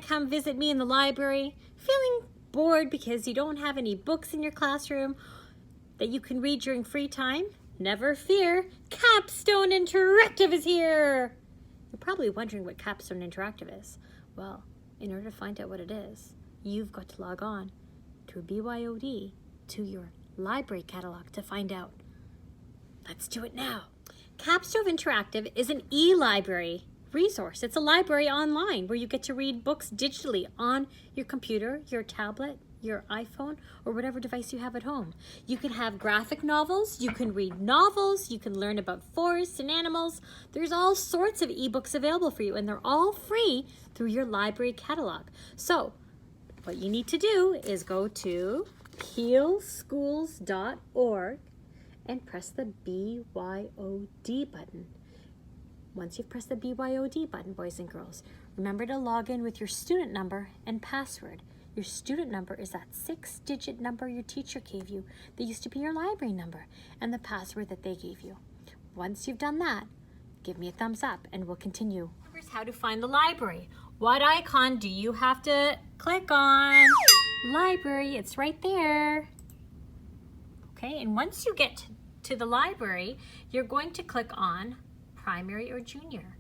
come visit me in the library, feeling bored because you don't have any books in your classroom that you can read during free time? Never fear, Capstone Interactive is here! You're probably wondering what Capstone Interactive is. Well, in order to find out what it is, you've got to log on to BYOD to your library catalog to find out. Let's do it now. Capstone Interactive is an e-library resource. It's a library online where you get to read books digitally on your computer, your tablet, your iPhone, or whatever device you have at home. You can have graphic novels, you can read novels, you can learn about forests and animals. There's all sorts of ebooks available for you, and they're all free through your library catalog. So what you need to do is go to peelschools.org and press the BYOD button. Once you've pressed the BYOD button, boys and girls, remember to log in with your student number and password. Your student number is that 6-digit number your teacher gave you that used to be your library number, and the password that they gave you. Once you've done that, give me a thumbs up and we'll continue. Here's how to find the library. What icon do you have to click on? Library, it's right there. Okay, and once you get to the library, you're going to click on primary or junior.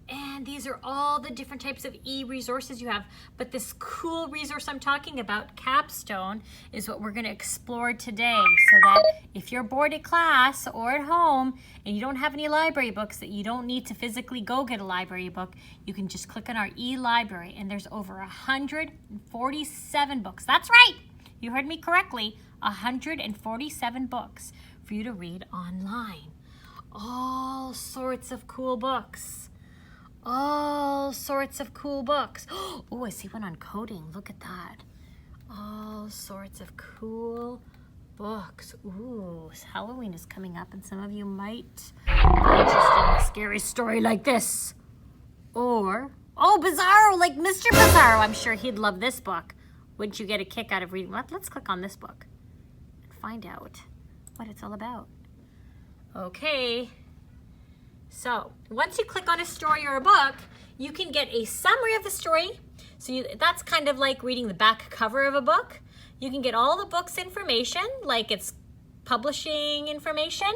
And these are all the different types of e-resources you have. But this cool resource I'm talking about, Capstone, is what we're going to explore today. So that if you're bored at class or at home and you don't have any library books, that you don't need to physically go get a library book, you can just click on our e-library. And there's over 147 books. That's right! You heard me correctly. 147 books for you to read online. All sorts of cool books. All sorts of cool books. Oh, I see one on coding. Look at that. All sorts of cool books. Ooh, Halloween is coming up and some of you might be interested in a scary story like this. Or, oh, Bizarro, like Mr. Bizarro. I'm sure he'd love this book. Wouldn't you get a kick out of reading? Let's click on this book and find out what it's all about. Okay. So once you click on a story or a book, you can get a summary of the story. So that's kind of like reading the back cover of a book. You can get all the book's information, like its publishing information.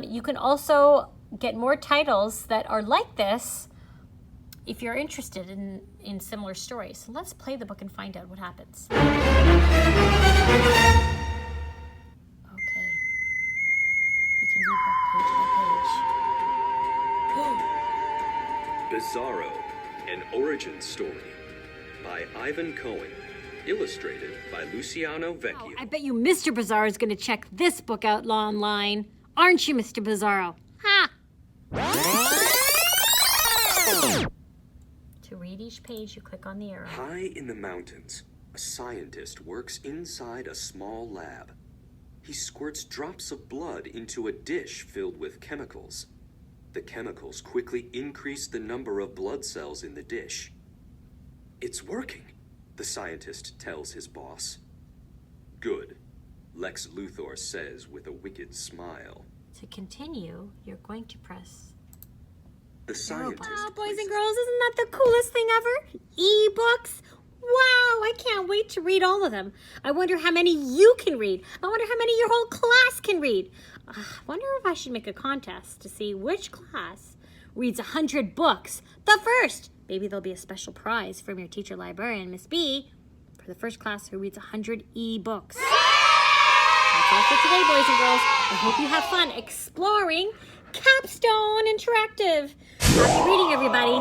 You can also get more titles that are like this if you're interested in similar stories. So let's play the book and find out what happens. Okay. You can read that page by page. Bizarro, an origin story by Ivan Cohen, illustrated by Luciano Vecchio. Oh, I bet you Mr. Bizarro is going to check this book out online. Aren't you, Mr. Bizarro? Ha! To read each page, you click on the arrow. High in the mountains, a scientist works inside a small lab. He squirts drops of blood into a dish filled with chemicals. The chemicals quickly increase the number of blood cells in the dish. It's working, the scientist tells his boss. Good, Lex Luthor says with a wicked smile. To continue, you're going to press The scientist. Wow, boys and girls, isn't that the coolest thing ever? E-books? Wow, I can't wait to read all of them. I wonder how many you can read. I wonder how many your whole class can read. I wonder if I should make a contest to see which class reads 100 books the first. Maybe there'll be a special prize from your teacher librarian, Miss B, for the first class who reads 100 e-books. That's all for today, boys and girls. I hope you have fun exploring Capstone Interactive. Happy reading, everybody.